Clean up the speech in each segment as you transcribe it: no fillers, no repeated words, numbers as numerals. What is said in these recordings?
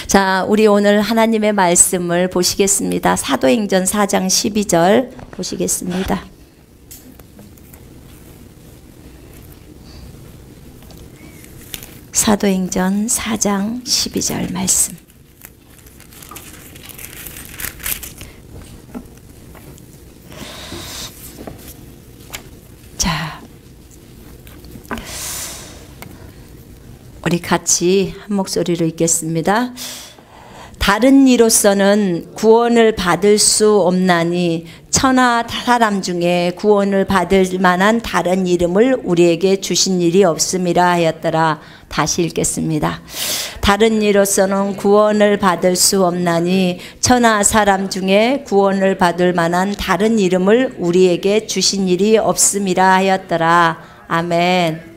자, 우리 오늘 하나님의 말씀을 보시겠습니다. 사도행전 4장 12절 보시겠습니다. 사도행전 4장 12절 말씀. 자, 우리 같이 한 목소리로 읽겠습니다. 다른 이로서는 구원을 받을 수 없나니 천하 사람 중에 구원을 받을 만한 다른 이름을 우리에게 주신 일이 없음이라 하였더라. 다시 읽겠습니다. 다른 이로서는 구원을 받을 수 없나니 천하 사람 중에 구원을 받을 만한 다른 이름을 우리에게 주신 일이 없음이라 하였더라. 아멘.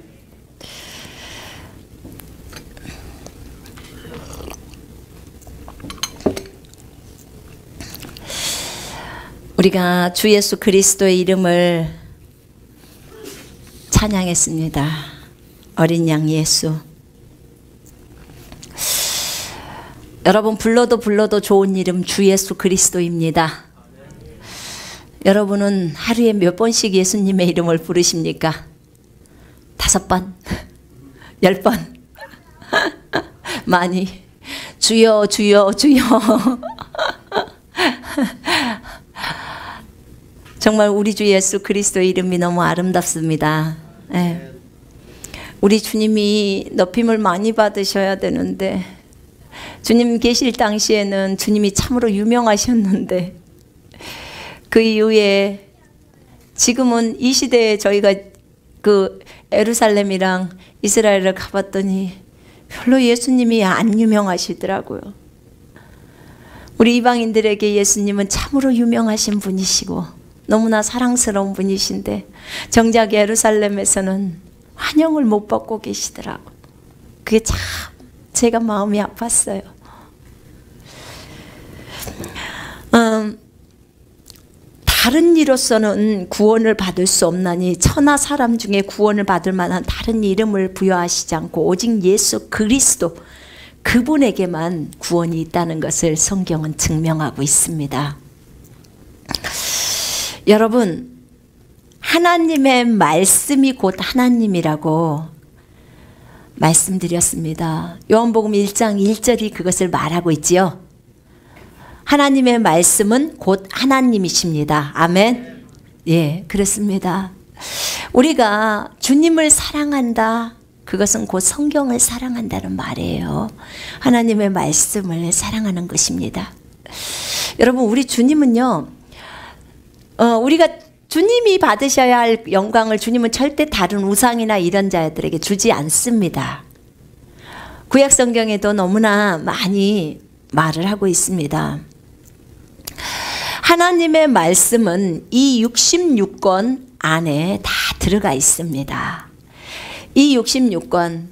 우리가 주 예수 그리스도의 이름을 찬양했습니다. 어린 양 예수. 여러분 불러도 좋은 이름 주 예수 그리스도입니다. 여러분은 하루에 몇 번씩 예수님의 이름을 부르십니까? 5번? 10번? 많이. 주여 주여 주여. 정말 우리 주 예수 그리스도의 이름이 너무 아름답습니다. 네. 우리 주님이 높임을 많이 받으셔야 되는데, 주님 계실 당시에는 주님이 참으로 유명하셨는데, 그 이후에 지금은 이 시대에 저희가 그 예루살렘이랑 이스라엘을 가봤더니 별로 예수님이 안 유명하시더라고요. 우리 이방인들에게 예수님은 참으로 유명하신 분이시고 너무나 사랑스러운 분이신데 정작 예루살렘에서는 환영을 못 받고 계시더라고. 그게 참 제가 마음이 아팠어요. 다른 이로서는 구원을 받을 수 없나니 천하 사람 중에 구원을 받을 만한 다른 이름을 부여하시지 않고 오직 예수 그리스도 그분에게만 구원이 있다는 것을 성경은 증명하고 있습니다. 여러분, 하나님의 말씀이 곧 하나님이라고 말씀드렸습니다. 요한복음 1장 1절이 그것을 말하고 있지요. 하나님의 말씀은 곧 하나님이십니다. 아멘. 예, 그렇습니다. 우리가 주님을 사랑한다. 그것은 곧 성경을 사랑한다는 말이에요. 하나님의 말씀을 사랑하는 것입니다. 여러분, 우리 주님은요, 우리가 주님이 받으셔야 할 영광을 주님은 절대 다른 우상이나 이런 자들에게 주지 않습니다. 구약 성경에도 너무나 많이 말을 하고 있습니다. 하나님의 말씀은 이 66권 안에 다 들어가 있습니다. 이 66권,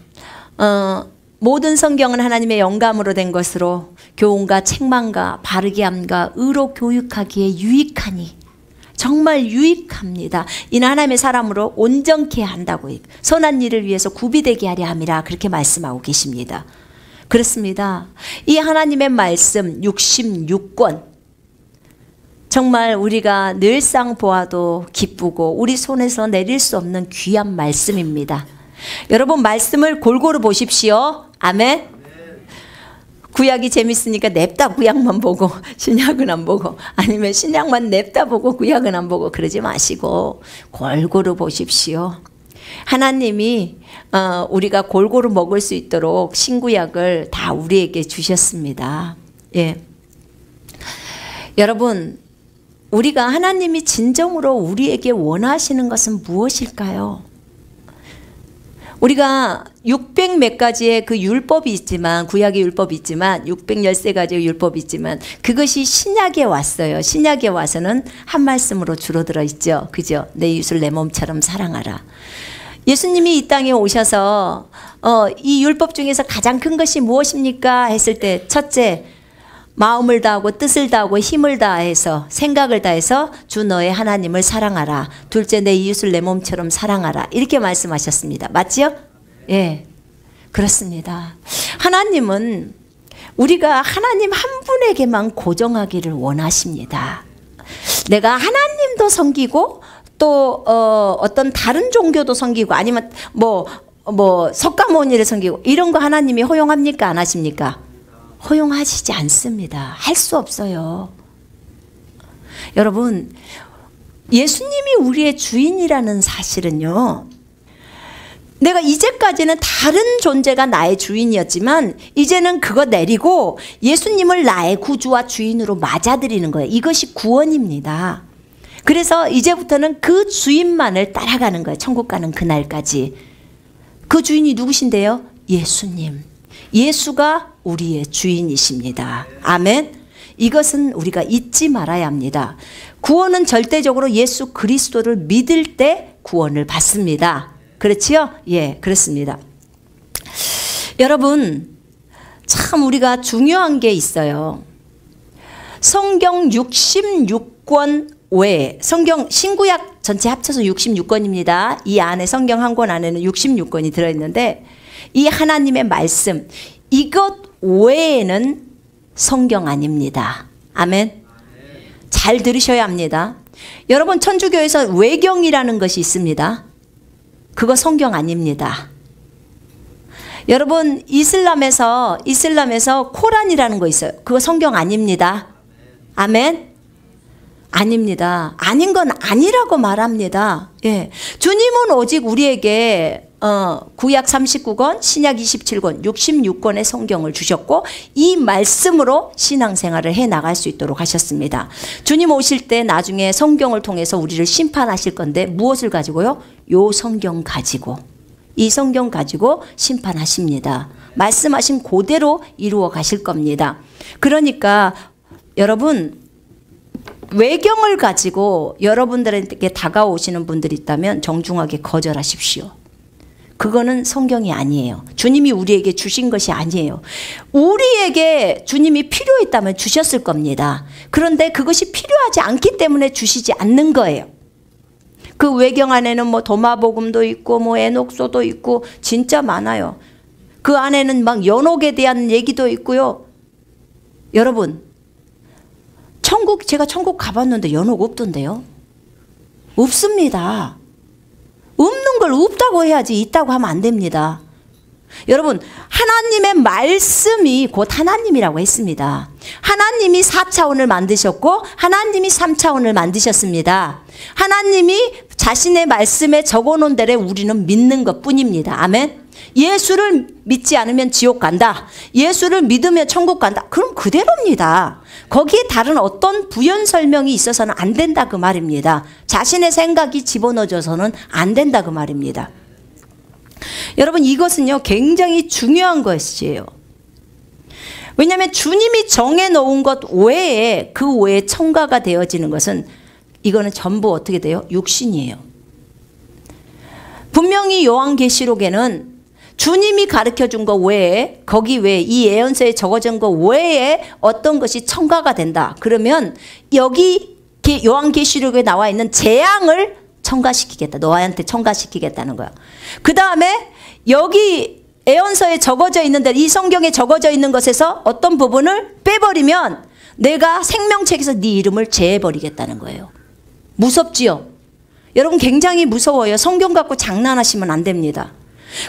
모든 성경은 하나님의 영감으로 된 것으로 교훈과 책망과 바르게 함과 의로 교육하기에 유익하니 정말 유익합니다. 이는 하나님의 사람으로 온전케 한다고, 선한 일을 위해서 구비되게 하려 함이라 그렇게 말씀하고 계십니다. 그렇습니다. 이 하나님의 말씀 66권 정말 우리가 늘상 보아도 기쁘고 우리 손에서 내릴 수 없는 귀한 말씀입니다. 여러분 말씀을 골고루 보십시오. 아멘. 구약이 재밌으니까 냅다 구약만 보고 신약은 안 보고, 아니면 신약만 냅다 보고 구약은 안 보고 그러지 마시고 골고루 보십시오. 하나님이 우리가 골고루 먹을 수 있도록 신구약을 다 우리에게 주셨습니다. 예. 여러분, 우리가 하나님이 진정으로 우리에게 원하시는 것은 무엇일까요? 우리가 600 몇 가지의 그 율법이 있지만, 구약의 율법이 있지만, 613 가지의 율법이 있지만, 그것이 신약에 왔어요. 신약에 와서는 한 말씀으로 줄어들어 있죠. 그죠? 내 이웃을 내 몸처럼 사랑하라. 예수님이 이 땅에 오셔서 이 율법 중에서 가장 큰 것이 무엇입니까? 했을 때 첫째, 마음을 다하고 뜻을 다하고 힘을 다해서 생각을 다해서 주 너의 하나님을 사랑하라. 둘째, 내 이웃을 내 몸처럼 사랑하라. 이렇게 말씀하셨습니다. 맞지요? 예, 그렇습니다. 하나님은 우리가 하나님 한 분에게만 고정하기를 원하십니다. 내가 하나님도 섬기고 또 어떤 다른 종교도 섬기고 아니면 뭐 석가모니를 섬기고 이런 거 하나님이 허용합니까? 안 하십니까? 허용하시지 않습니다. 할 수 없어요. 여러분, 예수님이 우리의 주인이라는 사실은요, 내가 이제까지는 다른 존재가 나의 주인이었지만 이제는 그거 내리고 예수님을 나의 구주와 주인으로 맞아들이는 거예요. 이것이 구원입니다. 그래서 이제부터는 그 주인만을 따라가는 거예요. 천국 가는 그날까지. 그 주인이 누구신데요? 예수님. 예수가 우리의 주인이십니다. 아멘. 이것은 우리가 잊지 말아야 합니다. 구원은 절대적으로 예수 그리스도를 믿을 때 구원을 받습니다. 그렇지요? 예, 그렇습니다. 여러분, 참 우리가 중요한 게 있어요. 성경 66권 외에, 성경 신구약 전체 합쳐서 66권입니다. 이 안에 성경 한 권 안에는 66권이 들어있는데 이 하나님의 말씀, 이것 외에는 성경 아닙니다. 아멘. 잘 들으셔야 합니다. 여러분, 천주교에서 외경이라는 것이 있습니다. 그거 성경 아닙니다. 여러분, 이슬람에서 코란이라는 거 있어요. 그거 성경 아닙니다. 아멘. 아닙니다. 아닌 건 아니라고 말합니다. 예. 주님은 오직 우리에게 구약 39권, 신약 27권, 66권의 성경을 주셨고 이 말씀으로 신앙생활을 해나갈 수 있도록 하셨습니다. 주님 오실 때 나중에 성경을 통해서 우리를 심판하실 건데 무엇을 가지고요? 요 성경 가지고, 이 성경 가지고 심판하십니다. 말씀하신 그대로 이루어 가실 겁니다. 그러니까 여러분, 외경을 가지고 여러분들에게 다가오시는 분들이 있다면 정중하게 거절하십시오. 그거는 성경이 아니에요. 주님이 우리에게 주신 것이 아니에요. 우리에게 주님이 필요했다면 주셨을 겁니다. 그런데 그것이 필요하지 않기 때문에 주시지 않는 거예요. 그 외경 안에는 뭐 도마복음도 있고 뭐 에녹서도 있고 진짜 많아요. 그 안에는 막 연옥에 대한 얘기도 있고요. 여러분, 제가 천국 가봤는데 연옥 없던데요? 없습니다. 없는 걸 없다고 해야지 있다고 하면 안 됩니다. 여러분, 하나님의 말씀이 곧 하나님이라고 했습니다. 하나님이 4차원을 만드셨고 하나님이 3차원을 만드셨습니다. 하나님이 자신의 말씀에 적어놓은 대로 우리는 믿는 것뿐입니다. 아멘. 예수를 믿지 않으면 지옥 간다. 예수를 믿으면 천국 간다. 그럼 그대로입니다. 거기에 다른 어떤 부연 설명이 있어서는 안 된다 그 말입니다. 자신의 생각이 집어넣어져서는 안 된다 그 말입니다. 여러분, 이것은요 굉장히 중요한 것이에요. 왜냐하면 주님이 정해놓은 것 외에 그 외에 첨가가 되어지는 것은 이거는 전부 어떻게 돼요? 육신이에요. 분명히 요한계시록에는 주님이 가르쳐준 것 외에, 거기 외에, 이 예언서에 적어진 것 외에 어떤 것이 첨가가 된다. 그러면 여기 요한계시록에 나와 있는 재앙을 첨가시키겠다. 너한테 첨가시키겠다는 거야. 그 다음에 여기 예언서에 적어져 있는데, 이 성경에 적어져 있는 것에서 어떤 부분을 빼버리면 내가 생명책에서 네 이름을 제해버리겠다는 거예요. 무섭지요? 여러분, 굉장히 무서워요. 성경 갖고 장난하시면 안 됩니다.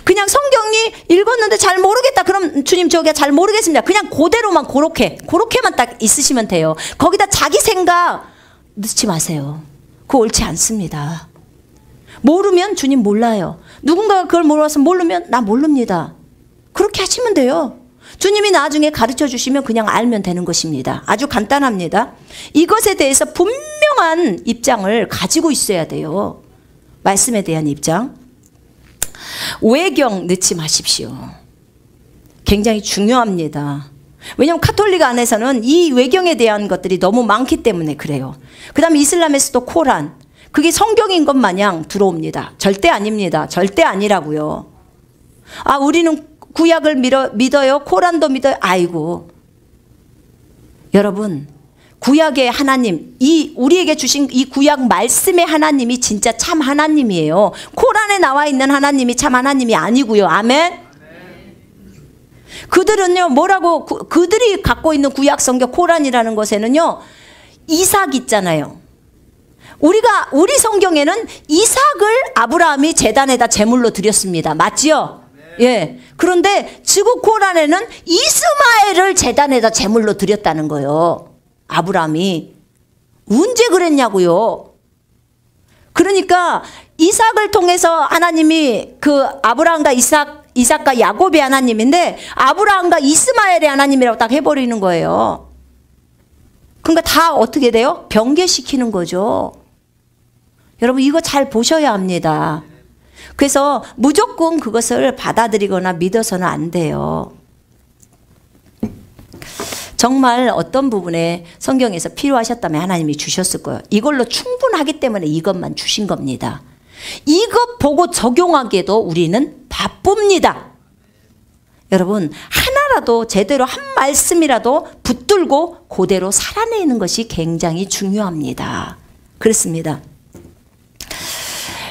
그냥 성경이 읽었는데 잘 모르겠다. 그럼 주님 저게 잘 모르겠습니다. 그냥 그대로만 그렇게만 딱 있으시면 돼요. 거기다 자기 생각 넣지 마세요. 그거 옳지 않습니다. 모르면 주님 몰라요. 누군가가 그걸 몰라서 모르면 나 모릅니다. 그렇게 하시면 돼요. 주님이 나중에 가르쳐 주시면 그냥 알면 되는 것입니다. 아주 간단합니다. 이것에 대해서 분명한 입장을 가지고 있어야 돼요. 말씀에 대한 입장. 외경 넣지 마십시오. 굉장히 중요합니다. 왜냐하면 카톨릭 안에서는 이 외경에 대한 것들이 너무 많기 때문에 그래요. 그 다음에 이슬람에서도 코란, 그게 성경인 것 마냥 들어옵니다. 절대 아닙니다. 절대 아니라고요. 아, 우리는 구약을 믿어요. 코란도 믿어요. 아이고, 여러분, 구약의 하나님, 우리에게 주신 이 구약 말씀의 하나님이 진짜 참 하나님이에요. 코란에 나와 있는 하나님이 참 하나님이 아니고요. 아멘. 그들은요, 뭐라고, 그들이 갖고 있는 구약 성경 코란이라는 것에는요, 이삭 있잖아요. 우리 성경에는 이삭을 아브라함이 제단에다 제물로 드렸습니다. 맞지요? 예. 그런데 지구 코란에는 이스마엘을 제단에다 제물로 드렸다는 거예요. 아브라함이. 언제 그랬냐고요. 그러니까 이삭을 통해서 하나님이 그 아브라함과 이삭과 야곱의 하나님인데 아브라함과 이스마엘의 하나님이라고 딱 해버리는 거예요. 그러니까 다 어떻게 돼요? 변개시키는 거죠. 여러분 이거 잘 보셔야 합니다. 그래서 무조건 그것을 받아들이거나 믿어서는 안 돼요. 정말 어떤 부분에 성경에서 필요하셨다면 하나님이 주셨을 거예요. 이걸로 충분하기 때문에 이것만 주신 겁니다. 이것 보고 적용하기에도 우리는 바쁩니다. 여러분 하나라도 제대로 한 말씀이라도 붙들고 그대로 살아내는 것이 굉장히 중요합니다. 그렇습니다.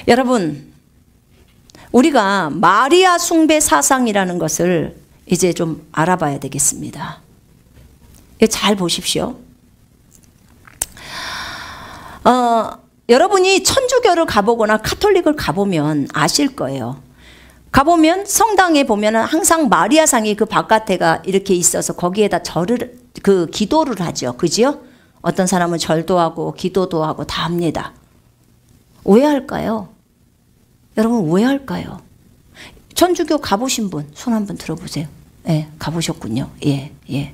여러분 우리가 마리아 숭배 사상이라는 것을 이제 좀 알아봐야 되겠습니다. 잘 보십시오. 여러분이 천주교를 가보거나 카톨릭을 가보면 아실 거예요. 가보면 성당에 보면 항상 마리아상이 그 바깥에가 이렇게 있어서 거기에다 기도를 하죠. 그지요? 어떤 사람은 절도 하고 기도도 하고 다 합니다. 왜 할까요? 여러분 왜 할까요? 천주교 가보신 분 손 한번 들어보세요. 예, 가보셨군요. 예, 예.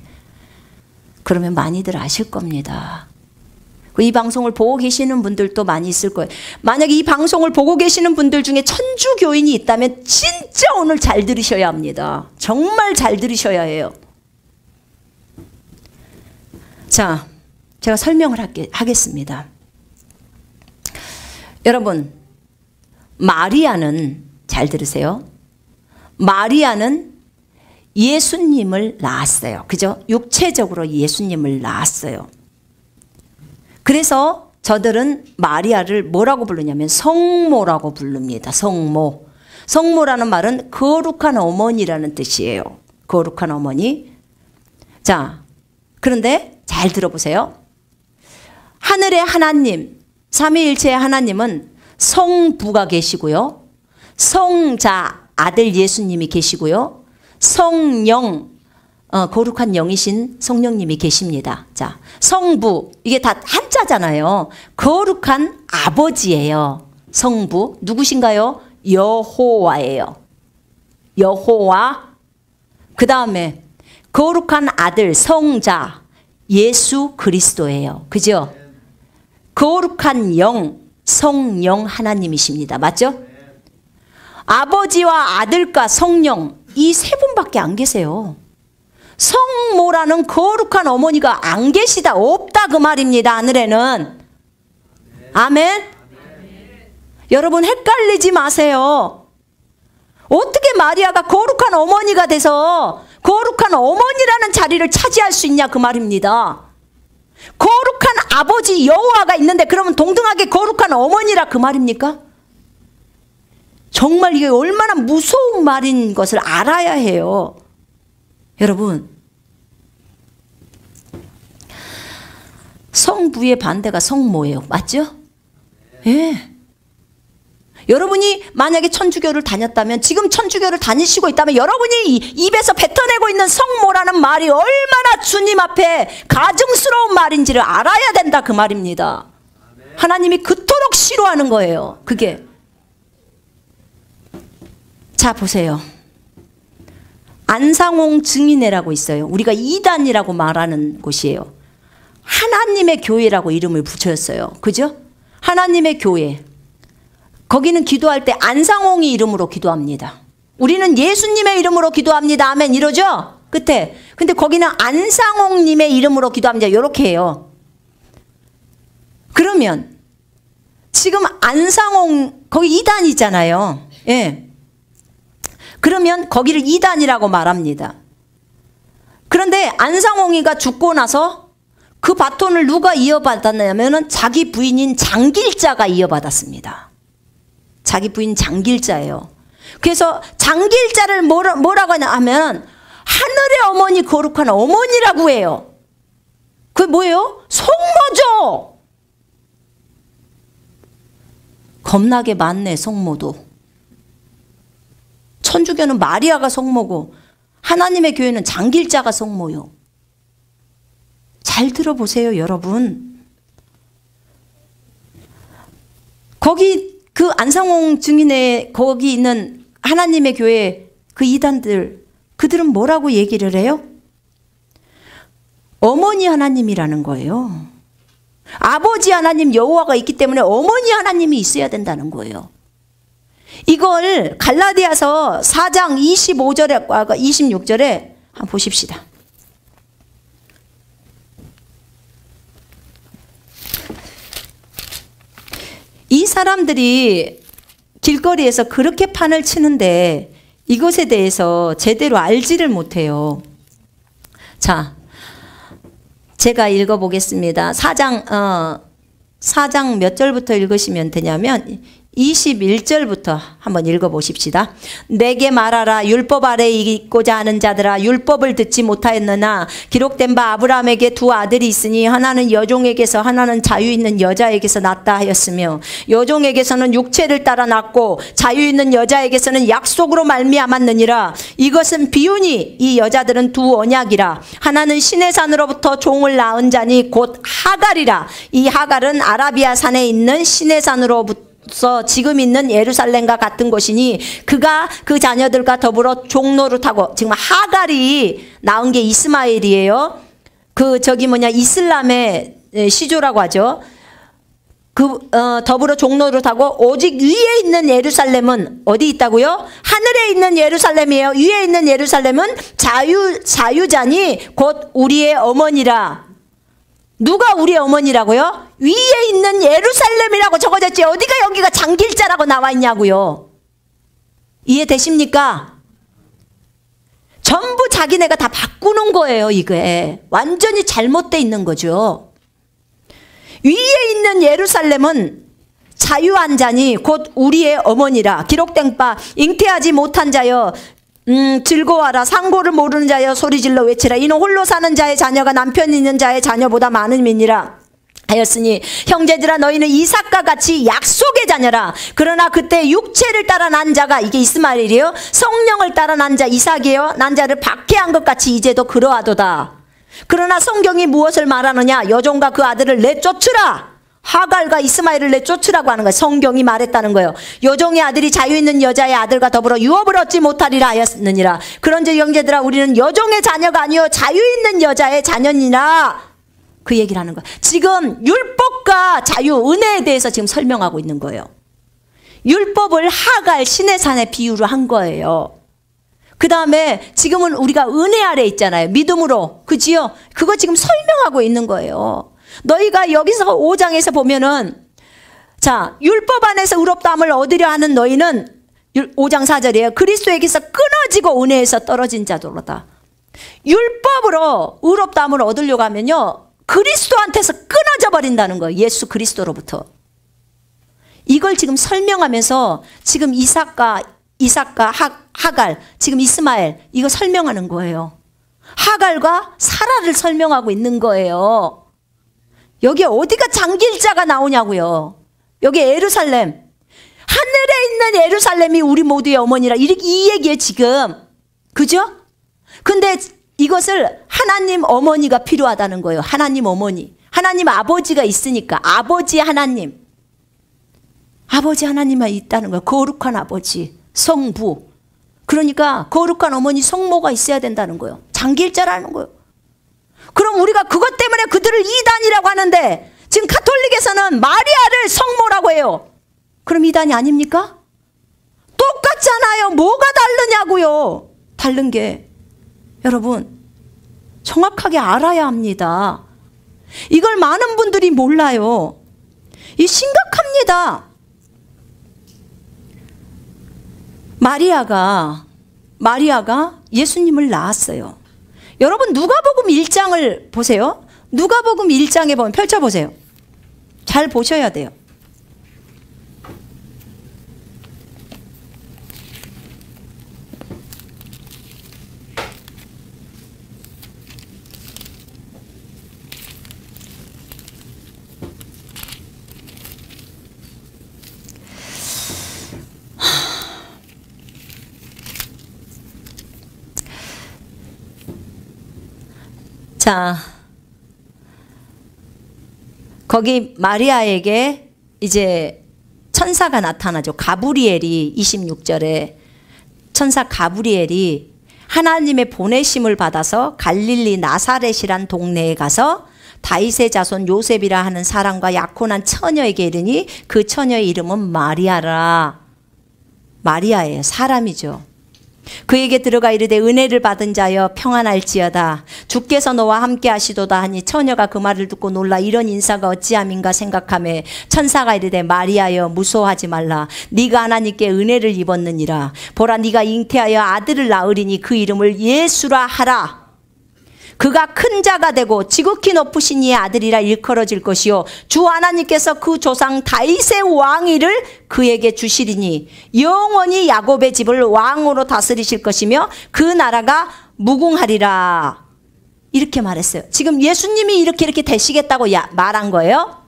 그러면 많이들 아실 겁니다. 이 방송을 보고 계시는 분들도 많이 있을 거예요. 만약에 이 방송을 보고 계시는 분들 중에 천주교인이 있다면 진짜 오늘 잘 들으셔야 합니다. 정말 잘 들으셔야 해요. 자, 제가 설명을 하겠습니다. 여러분, 마리아는 잘 들으세요. 마리아는 예수님을 낳았어요. 그죠? 육체적으로 예수님을 낳았어요. 그래서 저들은 마리아를 뭐라고 부르냐면 성모라고 부릅니다. 성모. 성모라는 말은 거룩한 어머니라는 뜻이에요. 거룩한 어머니. 자, 그런데 잘 들어보세요. 하늘의 하나님, 삼위일체의 하나님은 성부가 계시고요. 성자, 아들 예수님이 계시고요. 성령, 거룩한 영이신 성령님이 계십니다. 자, 성부, 이게 다 한자잖아요. 거룩한 아버지예요. 성부, 누구신가요? 여호와예요. 여호와. 그 다음에 거룩한 아들, 성자, 예수 그리스도예요. 그죠? 거룩한 영, 성령 하나님이십니다. 맞죠? 아버지와 아들과 성령, 이 세 분밖에 안 계세요. 성모라는 거룩한 어머니가 안 계시다, 없다 그 말입니다. 하늘에는. 아멘? 여러분 헷갈리지 마세요. 어떻게 마리아가 거룩한 어머니가 돼서 거룩한 어머니라는 자리를 차지할 수 있냐 그 말입니다. 거룩한 아버지 여호와가 있는데 그러면 동등하게 거룩한 어머니라 그 말입니까? 정말 이게 얼마나 무서운 말인 것을 알아야 해요. 여러분, 성부의 반대가 성모예요. 맞죠? 예. 여러분이 만약에 천주교를 다녔다면, 지금 천주교를 다니시고 있다면 여러분이 입에서 뱉어내고 있는 성모라는 말이 얼마나 주님 앞에 가증스러운 말인지를 알아야 된다 그 말입니다. 하나님이 그토록 싫어하는 거예요. 그게. 자, 보세요. 안상홍 증인회라고 있어요. 우리가 이단이라고 말하는 곳이에요. 하나님의 교회라고 이름을 붙였어요. 그죠? 하나님의 교회. 거기는 기도할 때 안상홍이 이름으로 기도합니다. 우리는 예수님의 이름으로 기도합니다. 아멘 이러죠? 끝에. 근데 거기는 안상홍님의 이름으로 기도합니다. 이렇게 해요. 그러면 지금 안상홍 거기 이단이잖아요. 예. 그러면 거기를 이단이라고 말합니다. 그런데 안상홍이가 죽고 나서 그 바톤을 누가 이어받았냐면 자기 부인인 장길자가 이어받았습니다. 자기 부인 장길자예요. 그래서 장길자를 뭐라고 하면 하늘의 어머니, 거룩한 어머니라고 해요. 그게 뭐예요? 성모죠. 겁나게 많네, 성모도. 천주교는 마리아가 성모고 하나님의 교회는 장길자가 성모요. 잘 들어보세요, 여러분. 거기 그 안상홍 증인의 거기 있는 하나님의 교회 그 이단들, 그들은 뭐라고 얘기를 해요? 어머니 하나님이라는 거예요. 아버지 하나님 여호와가 있기 때문에 어머니 하나님이 있어야 된다는 거예요. 이걸 갈라디아서 4장 25절에 26절에 한번 보십시다. 이 사람들이 길거리에서 그렇게 판을 치는데 이것에 대해서 제대로 알지를 못해요. 자, 제가 읽어보겠습니다. 4장 몇 절부터 읽으시면 되냐면 21절부터 한번 읽어보십시다. 내게 말하라. 율법 아래에 있고자 하는 자들아, 율법을 듣지 못하였느냐. 기록된 바 아브라함에게 두 아들이 있으니 하나는 여종에게서 하나는 자유 있는 여자에게서 낳았다 하였으며, 여종에게서는 육체를 따라 낳고 자유 있는 여자에게서는 약속으로 말미암았느니라. 이것은 비유니 이 여자들은 두 언약이라. 하나는 신의 산으로부터 종을 낳은 자니 곧 하갈이라. 이 하갈은 아라비아 산에 있는 신의 산으로부터 지금 있는 예루살렘과 같은 곳이니 그가 그 자녀들과 더불어 종노릇하고, 지금 하갈이 낳은 게 이스마엘이에요. 이슬람의 시조라고 하죠. 더불어 종노릇하고 오직 위에 있는 예루살렘은 어디 있다고요? 하늘에 있는 예루살렘이에요. 위에 있는 예루살렘은 자유자니 곧 우리의 어머니라. 누가 우리의 어머니라고요? 위에 있는 예루살렘이라고 적어졌지. 어디가 여기가 장길자라고 나와 있냐고요. 이해되십니까? 전부 자기네가 다 바꾸는 거예요. 이게 완전히 잘못되어 있는 거죠. 위에 있는 예루살렘은 자유한 자니 곧 우리의 어머니라. 기록된 바 잉태하지 못한 자여 즐거워하라. 상고를 모르는 자여 소리질러 외치라. 이는 홀로 사는 자의 자녀가 남편 있는 자의 자녀보다 많음이니라 하였으니, 형제들아 너희는 이삭과 같이 약속의 자녀라. 그러나 그때 육체를 따라 난 자가, 이게 이스마엘이에요. 성령을 따라 난 자 이삭이에요. 난 자를 박해한 것 같이 이제도 그러하도다. 그러나 성경이 무엇을 말하느냐? 여종과 그 아들을 내쫓으라. 하갈과 이스마엘을 내쫓으라고 하는 거예요. 성경이 말했다는 거예요. 여종의 아들이 자유 있는 여자의 아들과 더불어 유업을 얻지 못하리라 하였느니라. 그런즉 형제들아 우리는 여종의 자녀가 아니요 자유 있는 여자의 자녀니라. 그 얘기를 하는 거예요. 지금 율법과 자유, 은혜에 대해서 지금 설명하고 있는 거예요. 율법을 하갈, 신의 산에 비유를 한 거예요. 그 다음에 지금은 우리가 은혜 아래 있잖아요. 믿음으로. 그지요? 그거 지금 설명하고 있는 거예요. 너희가 여기서 5장에서 보면은, 자, 율법 안에서 의롭다함을 얻으려 하는 너희는 5장 4절이에요. 그리스도에게서 끊어지고 은혜에서 떨어진 자들로다. 율법으로 의롭다함을 얻으려고 하면요, 그리스도한테서 끊어져 버린다는 거예요. 예수 그리스도로부터. 이걸 지금 설명하면서 지금 이삭과 하갈, 지금 이스마엘, 이거 설명하는 거예요. 하갈과 사라를 설명하고 있는 거예요. 여기 어디가 장길자가 나오냐고요. 여기 예루살렘, 하늘에 있는 예루살렘이 우리 모두의 어머니라. 이 얘기예요 지금. 그죠? 근데 이것을 하나님 어머니가 필요하다는 거예요. 하나님 어머니, 하나님 아버지가 있으니까. 아버지 하나님, 아버지 하나님만 있다는 거예요. 거룩한 아버지, 성부. 그러니까 거룩한 어머니, 성모가 있어야 된다는 거예요. 장길자라는 거예요. 그럼 우리가 그것 때문에 그들을 이단이라고 하는데, 지금 가톨릭에서는 마리아를 성모라고 해요. 그럼 이단이 아닙니까? 똑같잖아요. 뭐가 다르냐고요. 다른 게, 여러분 정확하게 알아야 합니다. 이걸 많은 분들이 몰라요. 이 심각합니다. 마리아가 예수님을 낳았어요. 여러분 누가복음 1장을 보세요. 누가복음 1장에 보면, 펼쳐보세요. 잘 보셔야 돼요. 자, 거기 마리아에게 이제 천사가 나타나죠. 가브리엘이 26절에 천사 가브리엘이 하나님의 보내심을 받아서 갈릴리 나사렛이란 동네에 가서 다윗의 자손 요셉이라 하는 사람과 약혼한 처녀에게 이르니 그 처녀의 이름은 마리아라. 마리아예요. 사람이죠. 그에게 들어가 이르되 은혜를 받은 자여 평안할지어다. 주께서 너와 함께 하시도다 하니 처녀가 그 말을 듣고 놀라 이런 인사가 어찌함인가 생각하며 천사가 이르되 마리아여 무서워하지 말라. 네가 하나님께 은혜를 입었느니라. 보라 네가 잉태하여 아들을 낳으리니 그 이름을 예수라 하라. 그가 큰 자가 되고 지극히 높으신 이의 아들이라 일컬어질 것이요 주 하나님께서 그 조상 다윗의 왕위를 그에게 주시리니 영원히 야곱의 집을 왕으로 다스리실 것이며 그 나라가 무궁하리라. 이렇게 말했어요. 지금 예수님이 이렇게 되시겠다고 말한 거예요.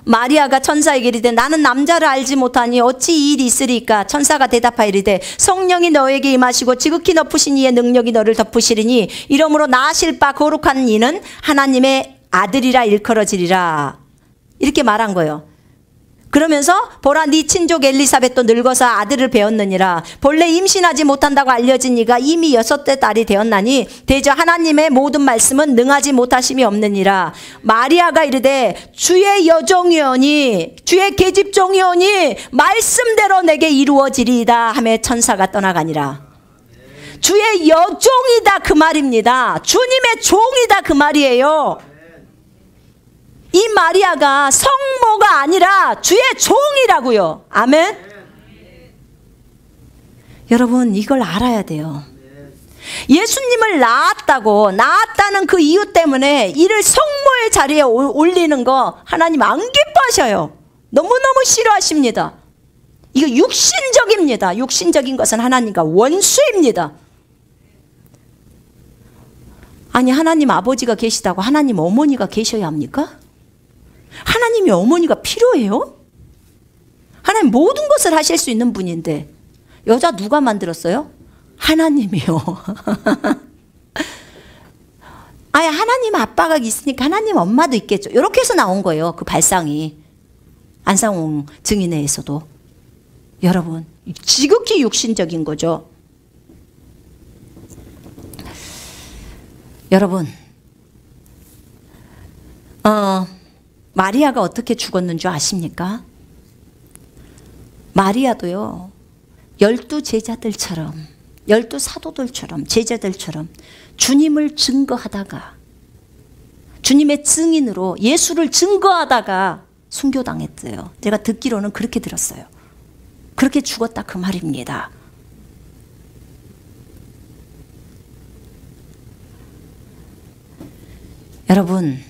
마리아가 천사에게 이르되 나는 남자를 알지 못하니 어찌 이 일이 있으리까. 천사가 대답하여 이르되 성령이 너에게 임하시고 지극히 높으신 이의 능력이 너를 덮으시리니 이러므로 낳으실 바 거룩한 이는 하나님의 아들이라 일컬어지리라. 이렇게 말한 거예요. 그러면서 보라 네 친족 엘리사벳도 늙어서 아들을 배었느니라. 본래 임신하지 못한다고 알려진 이가 이미 6대 딸이 되었나니 대저 하나님의 모든 말씀은 능하지 못하심이 없느니라. 마리아가 이르되 주의 여종이오니 주의 계집종이오니 말씀대로 내게 이루어지리이다 하며 천사가 떠나가니라. 주의 여종이다 그 말입니다. 주님의 종이다 그 말이에요. 이 마리아가 성모가 아니라 주의 종이라고요. 아멘. 여러분 이걸 알아야 돼요. 예수님을 낳았다는 그 이유 때문에 이를 성모의 자리에 올리는 거 하나님 안 기뻐하셔요. 너무너무 싫어하십니다. 이거 육신적입니다. 육신적인 것은 하나님과 원수입니다. 아니 하나님 아버지가 계시다고 하나님 어머니가 계셔야 합니까? 하나님이 어머니가 필요해요? 하나님 모든 것을 하실 수 있는 분인데 여자 누가 만들었어요? 하나님이요. 아니 하나님 아빠가 있으니까 하나님 엄마도 있겠죠. 이렇게 해서 나온 거예요. 그 발상이. 안상홍 증인회에서도. 여러분 지극히 육신적인 거죠. 여러분 마리아가 어떻게 죽었는 줄 아십니까? 마리아도요 12 제자들처럼 12 사도들처럼 제자들처럼 주님을 증거하다가 주님의 증인으로 예수를 증거하다가 순교당했어요. 제가 듣기로는 그렇게 들었어요. 그렇게 죽었다 그 말입니다. 여러분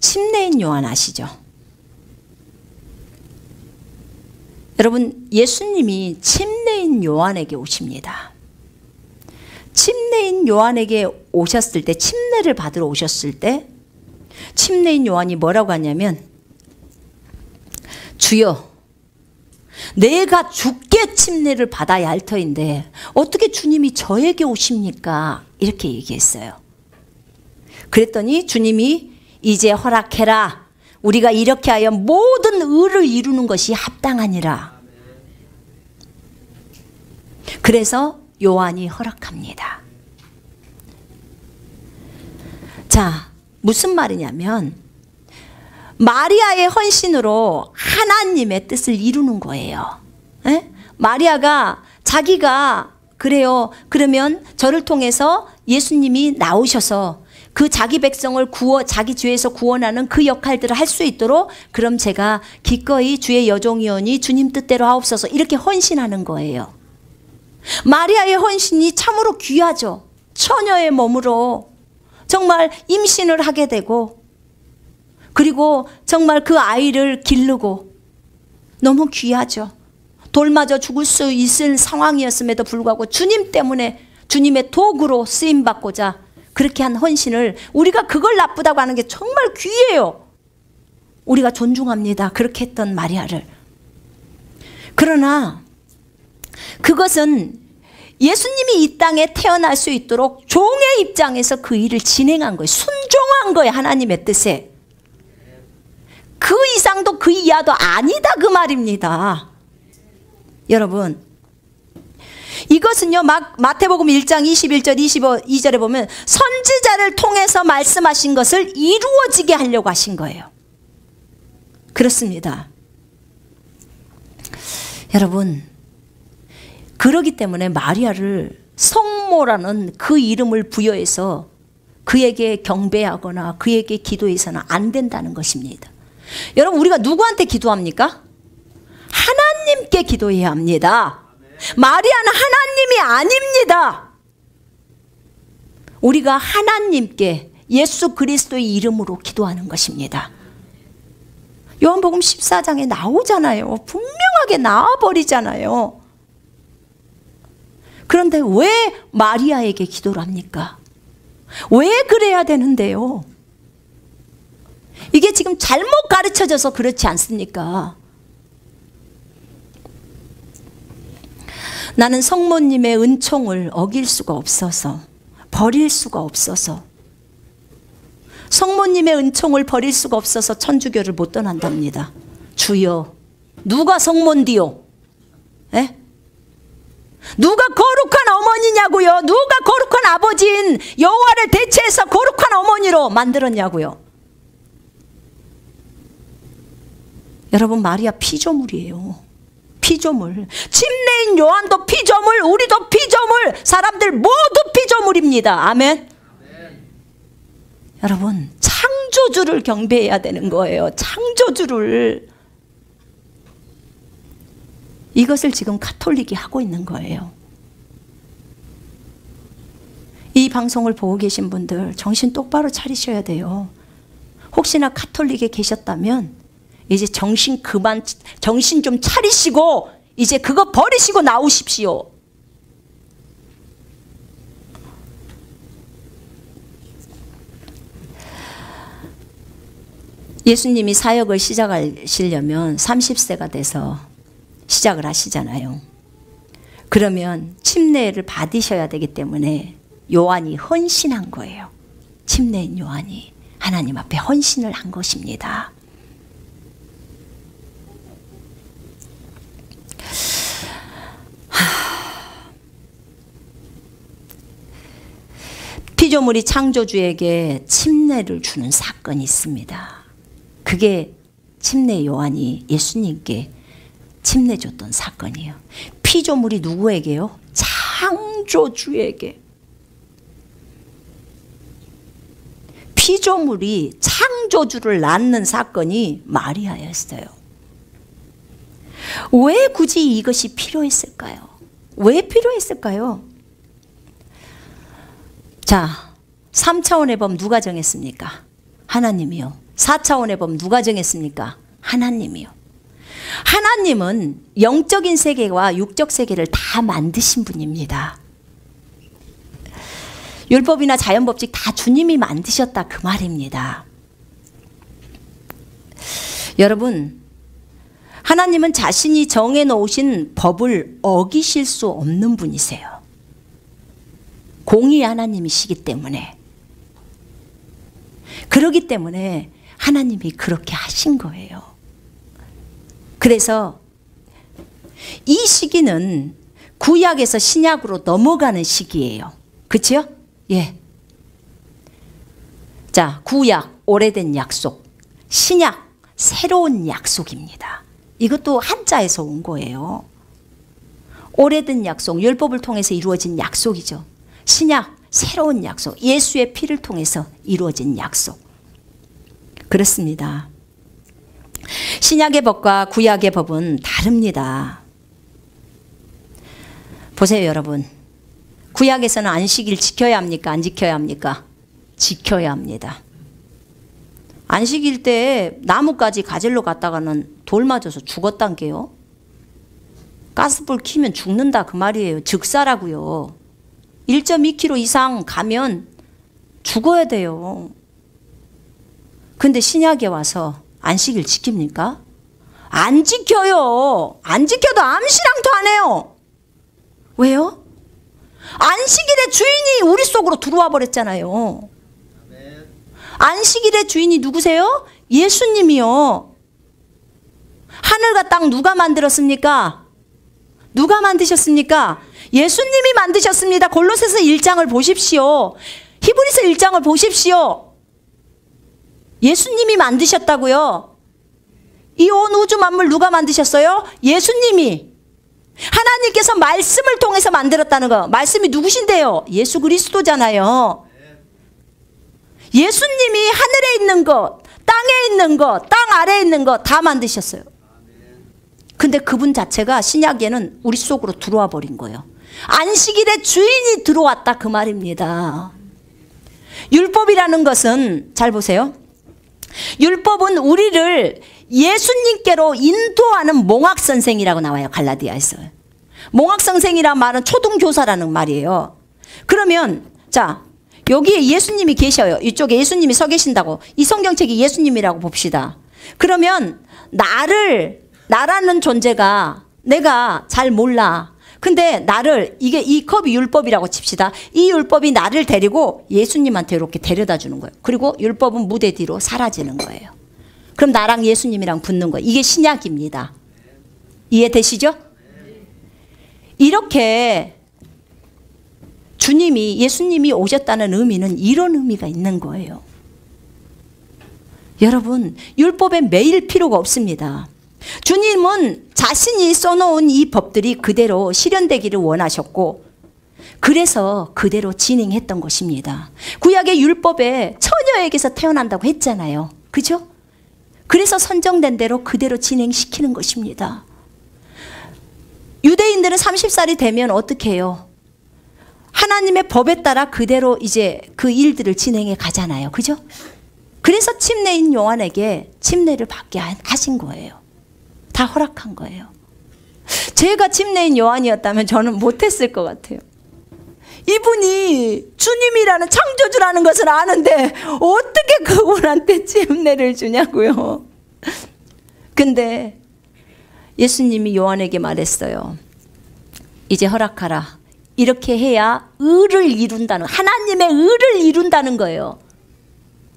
침례인 요한 아시죠? 여러분 예수님이 침례인 요한에게 오십니다. 침례인 요한에게 오셨을 때 침례를 받으러 오셨을 때 침례인 요한이 뭐라고 하냐면 주여 내가 죽게 침례를 받아야 할 터인데 어떻게 주님이 저에게 오십니까? 이렇게 얘기했어요. 그랬더니 주님이 이제 허락해라. 우리가 이렇게 하여 모든 의를 이루는 것이 합당하니라. 그래서 요한이 허락합니다. 자, 무슨 말이냐면 마리아의 헌신으로 하나님의 뜻을 이루는 거예요. 에? 마리아가 자기가 그래요. 그러면 저를 통해서 예수님이 나오셔서 그 자기 백성을 자기 죄에서 구원하는 그 역할들을 할 수 있도록 그럼 제가 기꺼이 주의 여종이오니 주님 뜻대로 하옵소서 이렇게 헌신하는 거예요. 마리아의 헌신이 참으로 귀하죠. 처녀의 몸으로 정말 임신을 하게 되고 그리고 정말 그 아이를 기르고 너무 귀하죠. 돌맞아 죽을 수 있을 상황이었음에도 불구하고 주님 때문에 주님의 도구로 쓰임받고자 그렇게 한 헌신을 우리가 그걸 나쁘다고 하는 게 정말 귀해요. 우리가 존중합니다. 그렇게 했던 마리아를. 그러나 그것은 예수님이 이 땅에 태어날 수 있도록 종의 입장에서 그 일을 진행한 거예요. 순종한 거예요. 하나님의 뜻에. 그 이상도 그 이하도 아니다 그 말입니다. 여러분, 이것은요 마태복음 1장 21절 22절에 보면 선지자를 통해서 말씀하신 것을 이루어지게 하려고 하신 거예요. 그렇습니다. 여러분, 그러기 때문에 마리아를 성모라는 그 이름을 부여해서 그에게 경배하거나 그에게 기도해서는 안 된다는 것입니다. 여러분, 우리가 누구한테 기도합니까? 하나님께 기도해야 합니다. 마리아는 하나님이 아닙니다. 우리가 하나님께 예수 그리스도의 이름으로 기도하는 것입니다. 요한복음 14장에 나오잖아요. 분명하게 나와버리잖아요. 그런데 왜 마리아에게 기도를 합니까? 왜 그래야 되는데요? 이게 지금 잘못 가르쳐져서 그렇지 않습니까? 나는 성모님의 은총을 어길 수가 없어서, 버릴 수가 없어서, 성모님의 은총을 버릴 수가 없어서 천주교를 못 떠난답니다. 주여, 누가 성모인디요? 에? 누가 거룩한 어머니냐고요? 누가 거룩한 아버지인 여호와를 대체해서 거룩한 어머니로 만들었냐고요? 여러분, 마리아 피조물이에요. 피조물. 침례인 요한도 피조물, 우리도 피조물, 사람들 모두 피조물입니다. 아멘. 여러분, 창조주를 경배해야 되는 거예요. 창조주를. 이것을 지금 가톨릭이 하고 있는 거예요. 이 방송을 보고 계신 분들 정신 똑바로 차리셔야 돼요. 혹시나 가톨릭에 계셨다면 이제 정신 좀 차리시고 이제 그거 버리시고 나오십시오. 예수님이 사역을 시작하시려면 30세가 돼서 시작을 하시잖아요. 그러면 침례를 받으셔야 되기 때문에 요한이 헌신한 거예요. 침례인 요한이 하나님 앞에 헌신을 한 것입니다. 피조물이 창조주에게 침례를 주는 사건이 있습니다. 그게 침례 요한이 예수님께 침례 줬던 사건이에요. 피조물이 누구에게요? 창조주에게. 피조물이 창조주를 낳는 사건이 마리아였어요. 왜 굳이 이것이 필요했을까요? 왜 필요했을까요? 자, 3차원의 법 누가 정했습니까? 하나님이요. 4차원의 법 누가 정했습니까? 하나님이요. 하나님은 영적인 세계와 육적 세계를 다 만드신 분입니다. 율법이나 자연법칙 다 주님이 만드셨다 그 말입니다. 여러분, 하나님은 자신이 정해놓으신 법을 어기실 수 없는 분이세요. 공의의 하나님이시기 때문에. 그러기 때문에 하나님이 그렇게 하신 거예요. 그래서 이 시기는 구약에서 신약으로 넘어가는 시기예요. 그렇죠? 예. 자, 구약 오래된 약속, 신약 새로운 약속입니다. 이것도 한자에서 온 거예요. 오래된 약속, 율법을 통해서 이루어진 약속이죠. 신약 새로운 약속, 예수의 피를 통해서 이루어진 약속. 그렇습니다. 신약의 법과 구약의 법은 다릅니다. 보세요, 여러분. 구약에서는 안식일 지켜야 합니까? 안 지켜야 합니까? 지켜야 합니다. 안식일 때 나무까지 가지러 갔다가는 돌 맞아서 죽었단 게요. 가스불 켜면 죽는다 그 말이에요. 즉사라고요. 1.2km 이상 가면 죽어야 돼요. 근데 신약에 와서 안식일 지킵니까? 안 지켜요. 안 지켜도 암시랑도 안 해요. 왜요? 안식일의 주인이 우리 속으로 들어와 버렸잖아요. 안식일의 주인이 누구세요? 예수님이요. 하늘과 땅 누가 만들었습니까? 누가 만드셨습니까? 예수님이 만드셨습니다. 골로새서 1장을 보십시오. 히브리서 1장을 보십시오. 예수님이 만드셨다고요. 이 온 우주 만물 누가 만드셨어요? 예수님이. 하나님께서 말씀을 통해서 만들었다는 거. 말씀이 누구신데요? 예수 그리스도잖아요. 예수님이 하늘에 있는 것, 땅에 있는 것, 땅 아래에 있는 것 다 만드셨어요. 근데 그분 자체가 신약에는 우리 속으로 들어와 버린 거예요. 안식일의 주인이 들어왔다 그 말입니다. 율법이라는 것은 잘 보세요. 율법은 우리를 예수님께로 인도하는 몽학선생이라고 나와요. 갈라디아에서. 몽학선생이란 말은 초등교사라는 말이에요. 그러면 자, 여기에 예수님이 계셔요. 이쪽에 예수님이 서 계신다고. 이 성경책이 예수님이라고 봅시다. 그러면 나라는 존재가 내가 잘 몰라. 근데 나를 이 컵이 율법이라고 칩시다. 이 율법이 나를 데리고 예수님한테 이렇게 데려다 주는 거예요. 그리고 율법은 무대 뒤로 사라지는 거예요. 그럼 나랑 예수님이랑 붙는 거예요. 이게 신약입니다. 이해되시죠? 이렇게 예수님이 오셨다는 의미는 이런 의미가 있는 거예요. 여러분, 율법에 매일 필요가 없습니다. 주님은 자신이 써놓은 이 법들이 그대로 실현되기를 원하셨고, 그래서 그대로 진행했던 것입니다. 구약의 율법에 처녀에게서 태어난다고 했잖아요. 그죠? 그래서 선정된 대로 그대로 진행시키는 것입니다. 유대인들은 30살이 되면 어떻게 해요? 하나님의 법에 따라 그대로 이제 그 일들을 진행해 가잖아요. 그죠? 그래서 침례인 요한에게 침례를 받게 하신 거예요. 다 허락한 거예요. 제가 침례인 요한이었다면 저는 못했을 것 같아요. 이분이 주님이라는 창조주라는 것을 아는데 어떻게 그분한테 침례를 주냐고요. 근데 예수님이 요한에게 말했어요. 이제 허락하라. 이렇게 해야 의를 이룬다는, 하나님의 의를 이룬다는 거예요.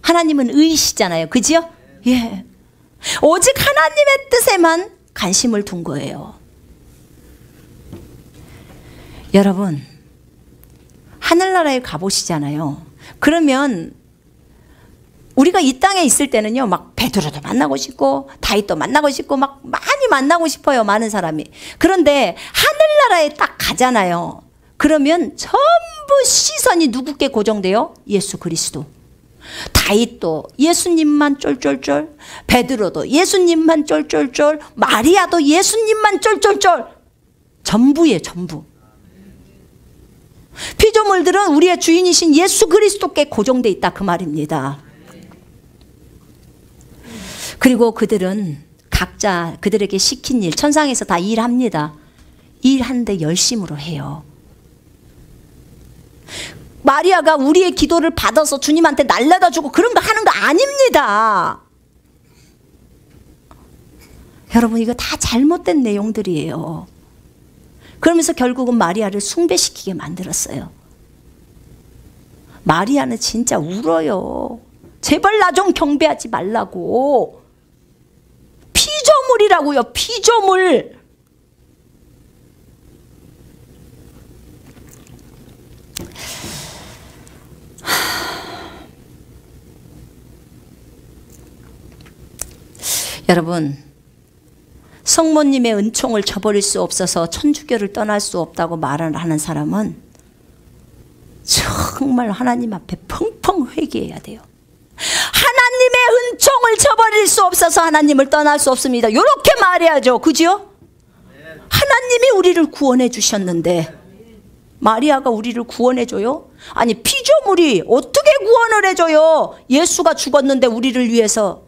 하나님은 의이시잖아요. 그죠? 예. 오직 하나님의 뜻에만 관심을 둔 거예요. 여러분, 하늘나라에 가보시잖아요. 그러면 우리가 이 땅에 있을 때는요, 막 베드로도 만나고 싶고 다윗도 만나고 싶고 막 많이 만나고 싶어요. 많은 사람이. 그런데 하늘나라에 딱 가잖아요. 그러면 전부 시선이 누구께 고정돼요? 예수 그리스도. 다윗도 예수님만 쫄쫄쫄, 베드로도 예수님만 쫄쫄쫄, 마리아도 예수님만 쫄쫄쫄. 전부예요, 전부. 피조물들은 우리의 주인이신 예수 그리스도께 고정돼 있다 그 말입니다. 그리고 그들은 각자 그들에게 시킨 일, 천상에서 다 일합니다. 일하는데 열심으로 해요. 마리아가 우리의 기도를 받아서 주님한테 날려다 주고 그런 거 하는 거 아닙니다. 여러분, 이거 다 잘못된 내용들이에요. 그러면서 결국은 마리아를 숭배시키게 만들었어요. 마리아는 진짜 울어요. 제발 나 좀 경배하지 말라고. 피조물이라고요, 피조물. 여러분, 성모님의 은총을 저버릴 수 없어서 천주교를 떠날 수 없다고 말을 하는 사람은 정말 하나님 앞에 펑펑 회개해야 돼요. 하나님의 은총을 저버릴 수 없어서 하나님을 떠날 수 없습니다. 이렇게 말해야죠. 그죠? 하나님이 우리를 구원해 주셨는데 마리아가 우리를 구원해 줘요? 아니, 피조물이 어떻게 구원을 해줘요? 예수가 죽었는데 우리를 위해서.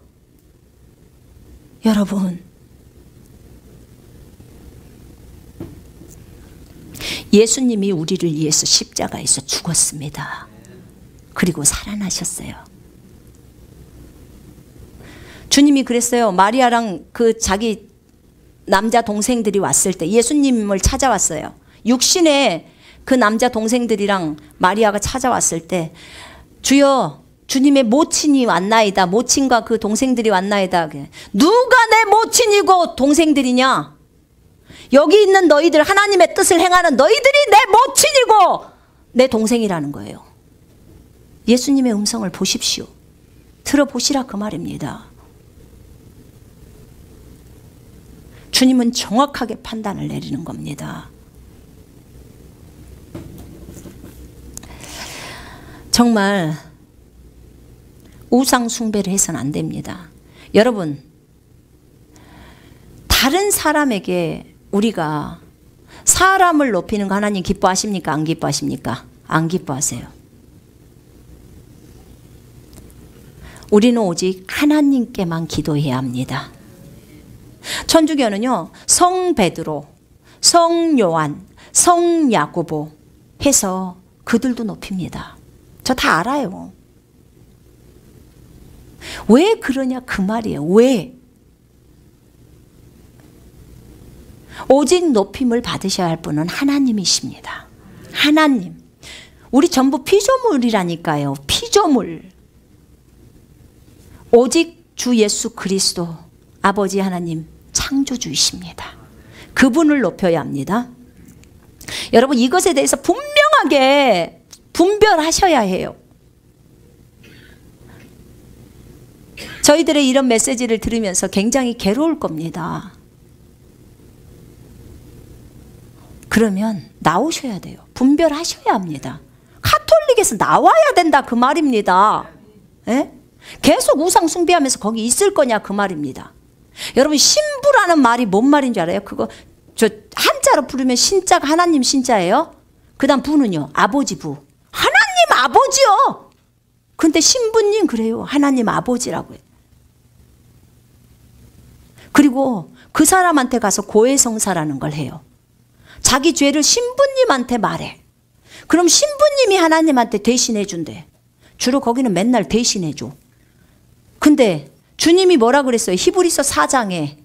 여러분, 예수님이 우리를 위해서 십자가에서 죽었습니다. 그리고 살아나셨어요. 주님이 그랬어요. 마리아랑 그 자기 남자 동생들이 왔을 때 예수님을 찾아왔어요. 육신에 그 남자 동생들이랑 마리아가 찾아왔을 때 주여 주님의 모친이 왔나이다. 모친과 그 동생들이 왔나이다. 누가 내 모친이고 동생들이냐? 여기 있는 너희들, 하나님의 뜻을 행하는 너희들이 내 모친이고 내 동생이라는 거예요. 예수님의 음성을 보십시오. 들어보시라 그 말입니다. 주님은 정확하게 판단을 내리는 겁니다. 정말 우상 숭배를 해서는 안 됩니다. 여러분, 다른 사람에게 우리가 사람을 높이는 거 하나님 기뻐하십니까? 안 기뻐하십니까? 안 기뻐하세요. 우리는 오직 하나님께만 기도해야 합니다. 천주교는요, 성 베드로, 성 요한, 성 야고보 해서 그들도 높입니다. 저 다 알아요. 왜 그러냐 그 말이에요. 왜? 오직 높임을 받으셔야 할 분은 하나님이십니다. 하나님. 우리 전부 피조물이라니까요. 피조물. 오직 주 예수 그리스도 아버지 하나님 창조주이십니다. 그분을 높여야 합니다. 여러분, 이것에 대해서 분명하게 분별하셔야 해요. 저희들의 이런 메시지를 들으면서 굉장히 괴로울 겁니다. 그러면 나오셔야 돼요. 분별하셔야 합니다. 카톨릭에서 나와야 된다 그 말입니다. 에? 계속 우상 숭배하면서 거기 있을 거냐 그 말입니다. 여러분, 신부라는 말이 뭔 말인지 알아요? 그거 저 한자로 부르면 신자가 하나님 신자예요. 그 다음 부는요, 아버지 부. 하나님 아버지요. 근데 신부님 그래요. 하나님 아버지라고 해요. 그리고 그 사람한테 가서 고해성사라는 걸 해요. 자기 죄를 신부님한테 말해. 그럼 신부님이 하나님한테 대신해 준대. 주로 거기는 맨날 대신해 줘. 근데 주님이 뭐라 그랬어요? 히브리서 4장에.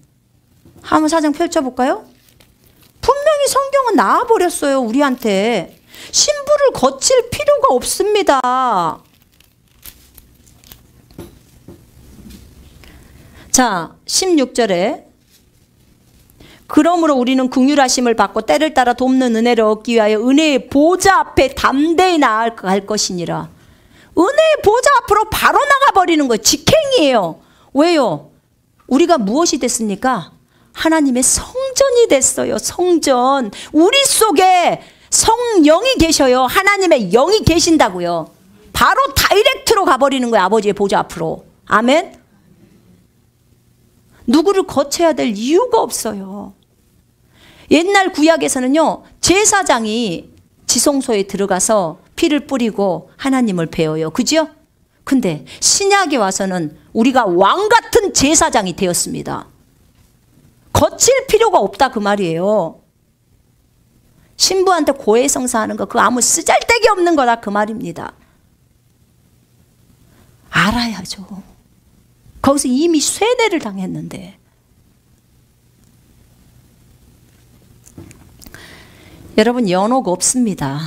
한번 4장 펼쳐볼까요? 분명히 성경은 나와버렸어요. 우리한테. 신부를 거칠 필요가 없습니다. 자, 16절에 그러므로 우리는 긍휼하심을 받고 때를 따라 돕는 은혜를 얻기 위하여 은혜의 보좌 앞에 담대히 나아갈 것이니라. 은혜의 보좌 앞으로 바로 나가버리는 거예요. 직행이에요. 왜요? 우리가 무엇이 됐습니까? 하나님의 성전이 됐어요. 성전. 우리 속에 성령이 계셔요. 하나님의 영이 계신다고요. 바로 다이렉트로 가버리는 거예요. 아버지의 보좌 앞으로. 아멘. 누구를 거쳐야 될 이유가 없어요. 옛날 구약에서는요, 제사장이 지성소에 들어가서 피를 뿌리고 하나님을 배워요. 그죠? 근데 신약에 와서는 우리가 왕 같은 제사장이 되었습니다. 거칠 필요가 없다 그 말이에요. 신부한테 고해성사하는 거 그거 아무 쓰잘데기 없는 거다 그 말입니다. 알아야죠. 거기서 이미 쇠뇌를 당했는데. 여러분, 연옥 없습니다.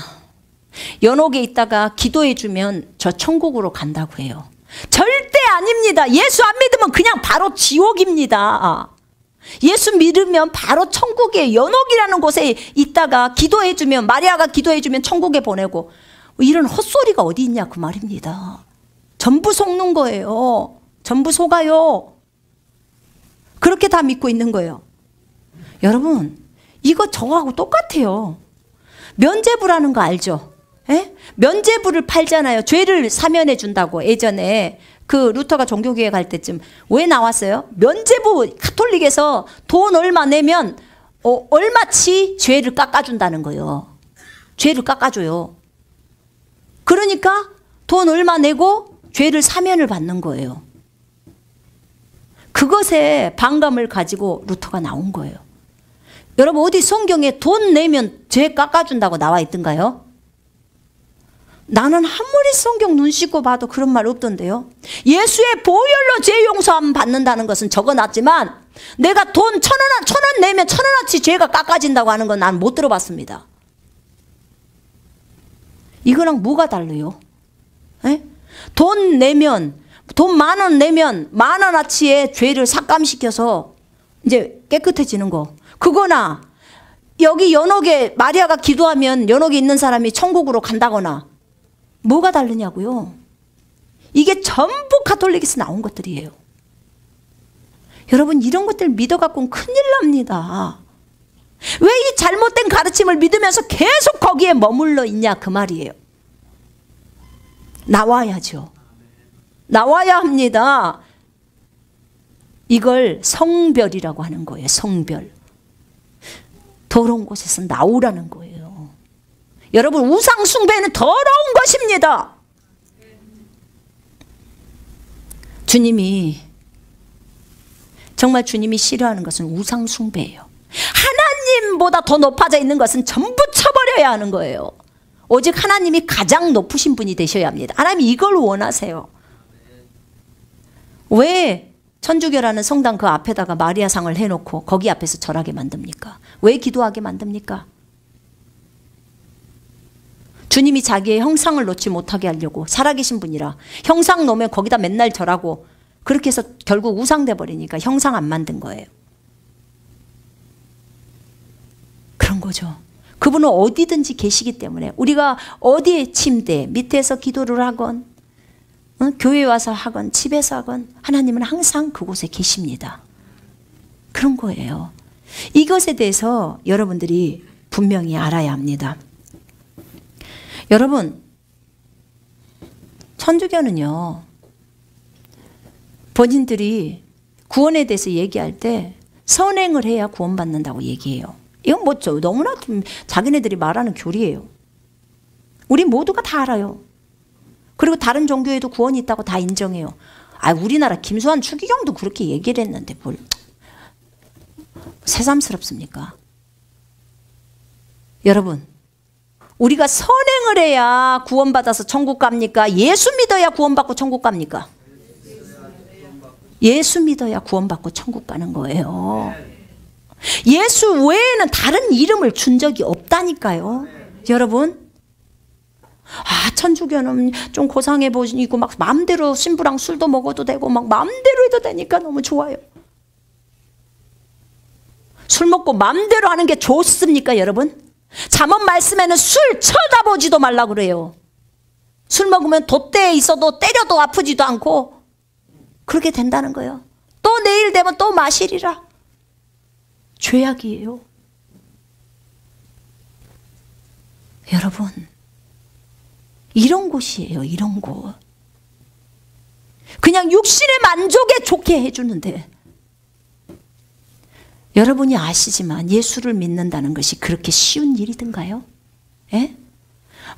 연옥에 있다가 기도해주면 저 천국으로 간다고 해요. 절대 아닙니다. 예수 안 믿으면 그냥 바로 지옥입니다. 예수 믿으면 바로 천국에, 연옥이라는 곳에 있다가 기도해주면, 마리아가 기도해주면 천국에 보내고, 이런 헛소리가 어디 있냐 그 말입니다. 전부 속는 거예요. 전부 속아요. 그렇게 다 믿고 있는 거예요. 여러분, 이거 저하고 똑같아요. 면죄부라는 거 알죠? 에? 면죄부를 팔잖아요. 죄를 사면해 준다고. 예전에 그 루터가 종교교회 갈 때쯤 왜 나왔어요? 면죄부, 카톨릭에서 돈 얼마 내면 얼마치 죄를 깎아준다는 거예요. 죄를 깎아줘요. 그러니까 돈 얼마 내고 죄를 사면을 받는 거예요. 그것에 반감을 가지고 루터가 나온 거예요. 여러분, 어디 성경에 돈 내면 죄 깎아준다고 나와 있던가요? 나는 아무리 성경 눈 씻고 봐도 그런 말 없던데요. 예수의 보혈로 죄 용서함 받는다는 것은 적어놨지만 내가 돈 1,000원 내면 1,000원어치 죄가 깎아진다고 하는 건 난 못 들어봤습니다. 이거랑 뭐가 달라요? 에? 돈 내면, 돈 10,000원 내면 10,000원어치의 죄를 삭감시켜서 이제 깨끗해지는 거. 그거나 여기 연옥에 마리아가 기도하면 연옥에 있는 사람이 천국으로 간다거나 뭐가 다르냐고요? 이게 전부 가톨릭에서 나온 것들이에요. 여러분 이런 것들 믿어갖고는 큰일 납니다. 왜 이 잘못된 가르침을 믿으면서 계속 거기에 머물러 있냐 그 말이에요. 나와야죠. 나와야 합니다. 이걸 성별이라고 하는 거예요. 성별. 더러운 곳에서 나오라는 거예요. 여러분 우상 숭배는 더러운 것입니다. 주님이 정말 주님이 싫어하는 것은 우상 숭배예요. 하나님보다 더 높아져 있는 것은 전부 쳐버려야 하는 거예요. 오직 하나님이 가장 높으신 분이 되셔야 합니다. 하나님이 이걸 원하세요. 왜 천주교라는 성당 그 앞에다가 마리아상을 해놓고 거기 앞에서 절하게 만듭니까? 왜 기도하게 만듭니까? 주님이 자기의 형상을 놓지 못하게 하려고, 살아계신 분이라 형상 놓으면 거기다 맨날 절하고, 그렇게 해서 결국 우상 돼버리니까 형상 안 만든 거예요. 그런 거죠. 그분은 어디든지 계시기 때문에 우리가 어디에 침대 밑에서 기도를 하건 교회에 와서 하건 집에서 하건 하나님은 항상 그곳에 계십니다. 그런 거예요. 이것에 대해서 여러분들이 분명히 알아야 합니다. 여러분 천주교는요 본인들이 구원에 대해서 얘기할 때 선행을 해야 구원받는다고 얘기해요. 이건 뭐 너무나 좀 자기네들이 말하는 교리예요. 우리 모두가 다 알아요. 그리고 다른 종교에도 구원이 있다고 다 인정해요. 아, 우리나라 김수환 추기경도 그렇게 얘기를 했는데 뭘 새삼스럽습니까? 여러분 우리가 선행을 해야 구원받아서 천국 갑니까? 예수 믿어야 구원받고 천국 갑니까? 예수 믿어야 구원받고 천국 가는 거예요. 예수 외에는 다른 이름을 준 적이 없다니까요. 여러분 아 천주교는 좀 고상해 보이고 막 마음대로 신부랑 술도 먹어도 되고 막 마음대로 해도 되니까 너무 좋아요. 술 먹고 마음대로 하는 게 좋습니까 여러분? 잠언 말씀에는 술 쳐다보지도 말라 그래요. 술 먹으면 돛대에 있어도 때려도 아프지도 않고 그렇게 된다는 거예요. 또 내일 되면 또 마시리라. 죄악이에요. 여러분 이런 곳이에요. 이런 곳. 그냥 육신의 만족에 좋게 해주는데 여러분이 아시지만 예수를 믿는다는 것이 그렇게 쉬운 일이든가요? 예?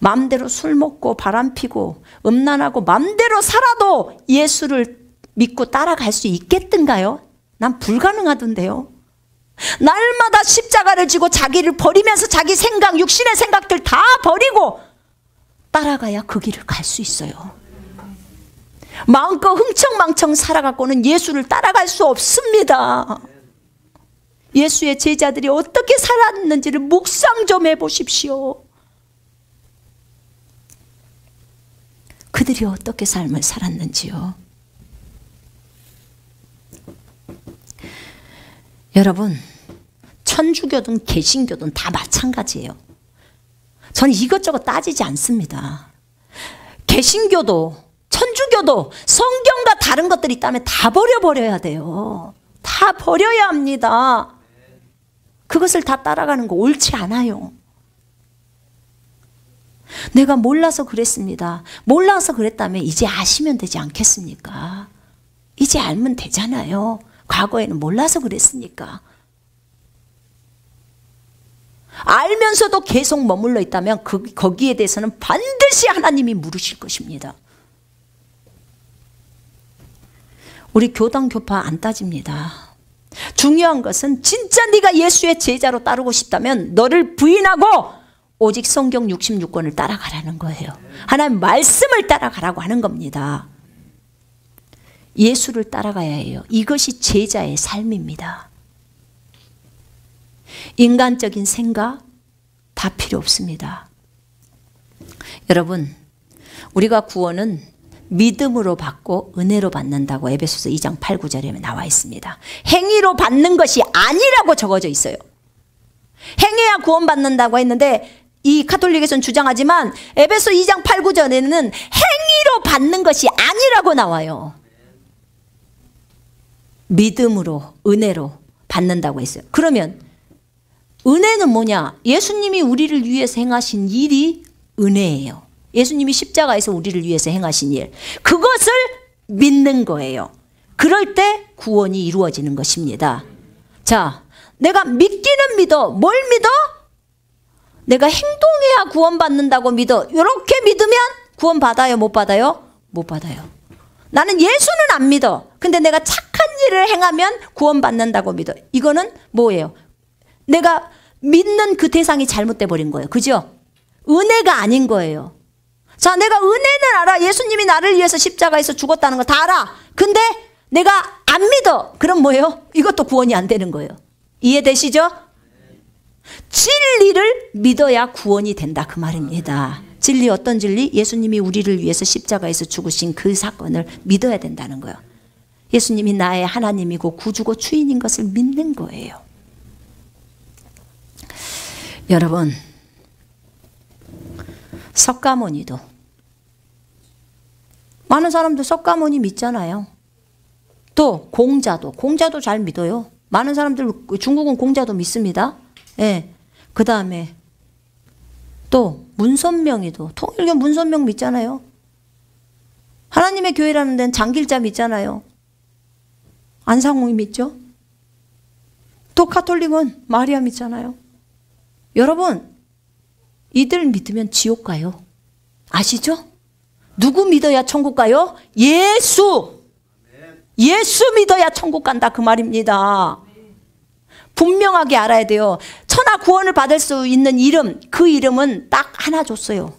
마음대로 술 먹고 바람 피고 음란하고 마음대로 살아도 예수를 믿고 따라갈 수 있겠든가요? 난 불가능하던데요. 날마다 십자가를 지고 자기를 버리면서 자기 생각, 육신의 생각들 다 버리고 따라가야 그 길을 갈 수 있어요. 마음껏 흥청망청 살아갖고는 예수를 따라갈 수 없습니다. 예수의 제자들이 어떻게 살았는지를 묵상 좀 해보십시오. 그들이 어떻게 삶을 살았는지요. 여러분 천주교든 개신교든 다 마찬가지예요. 저는 이것저것 따지지 않습니다. 개신교도 천주교도 성경과 다른 것들이 있다면 다 버려야 돼요. 다 버려야 합니다. 그것을 다 따라가는 거 옳지 않아요. 내가 몰라서 그랬습니다. 몰라서 그랬다면 이제 아시면 되지 않겠습니까? 이제 알면 되잖아요. 과거에는 몰라서 그랬으니까. 알면서도 계속 머물러 있다면 거기에 대해서는 반드시 하나님이 물으실 것입니다. 우리 교당 교파 안 따집니다. 중요한 것은 진짜 네가 예수의 제자로 따르고 싶다면 너를 부인하고 오직 성경 66권을 따라가라는 거예요. 하나님 말씀을 따라가라고 하는 겁니다. 예수를 따라가야 해요. 이것이 제자의 삶입니다. 인간적인 생각 다 필요 없습니다. 여러분, 우리가 구원은 믿음으로 받고 은혜로 받는다고 에베소서 2장 8, 9절에 나와 있습니다. 행위로 받는 것이 아니라고 적어져 있어요. 행해야 구원받는다고 했는데 이 카톨릭에서는 주장하지만 에베소 2장 8, 9절에는 행위로 받는 것이 아니라고 나와요. 믿음으로 은혜로 받는다고 했어요. 그러면 은혜는 뭐냐? 예수님이 우리를 위해서 행하신 일이 은혜예요. 예수님이 십자가에서 우리를 위해서 행하신 일, 그것을 믿는 거예요. 그럴 때 구원이 이루어지는 것입니다. 자, 내가 믿기는 믿어. 뭘 믿어? 내가 행동해야 구원받는다고 믿어. 이렇게 믿으면 구원 받아요? 못 받아요? 못 받아요. 나는 예수는 안 믿어. 근데 내가 착한 일을 행하면 구원받는다고 믿어. 이거는 뭐예요? 내가 믿는 그 대상이 잘못돼 버린 거예요. 그죠? 은혜가 아닌 거예요. 자, 내가 은혜는 알아. 예수님이 나를 위해서 십자가에서 죽었다는 거 다 알아. 근데 내가 안 믿어. 그럼 뭐예요? 이것도 구원이 안 되는 거예요. 이해되시죠? 진리를 믿어야 구원이 된다 그 말입니다. 진리, 어떤 진리? 예수님이 우리를 위해서 십자가에서 죽으신 그 사건을 믿어야 된다는 거예요. 예수님이 나의 하나님이고 구주고 주인인 것을 믿는 거예요. 여러분, 석가모니도, 많은 사람들 석가모니 믿잖아요. 또 공자도 잘 믿어요. 많은 사람들 중국은 공자도 믿습니다. 예. 그 다음에 또 문선명이도, 통일교 문선명 믿잖아요. 하나님의 교회라는 데는 장길자 믿잖아요. 안상홍이 믿죠. 또 카톨릭은 마리아 믿잖아요. 여러분, 이들 믿으면 지옥 가요. 아시죠? 누구 믿어야 천국 가요? 예수! 예수 믿어야 천국 간다 그 말입니다. 분명하게 알아야 돼요. 천하 구원을 받을 수 있는 이름, 그 이름은 딱 하나 줬어요.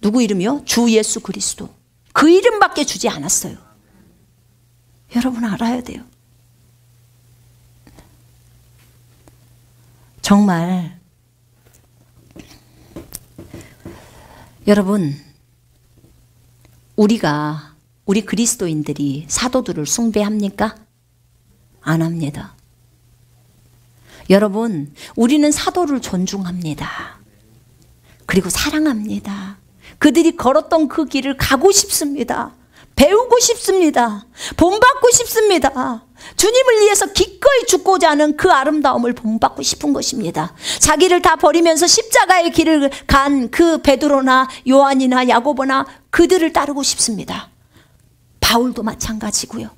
누구 이름이요? 주 예수 그리스도. 그 이름밖에 주지 않았어요. 여러분 알아야 돼요. 정말 여러분, 우리 그리스도인들이 사도들을 숭배합니까? 안 합니다. 여러분, 우리는 사도를 존중합니다. 그리고 사랑합니다. 그들이 걸었던 그 길을 가고 싶습니다. 배우고 싶습니다. 본받고 싶습니다. 주님을 위해서 기꺼이 죽고자 하는 그 아름다움을 본받고 싶은 것입니다. 자기를 다 버리면서 십자가의 길을 간 그 베드로나 요한이나 야고보나 그들을 따르고 싶습니다. 바울도 마찬가지고요.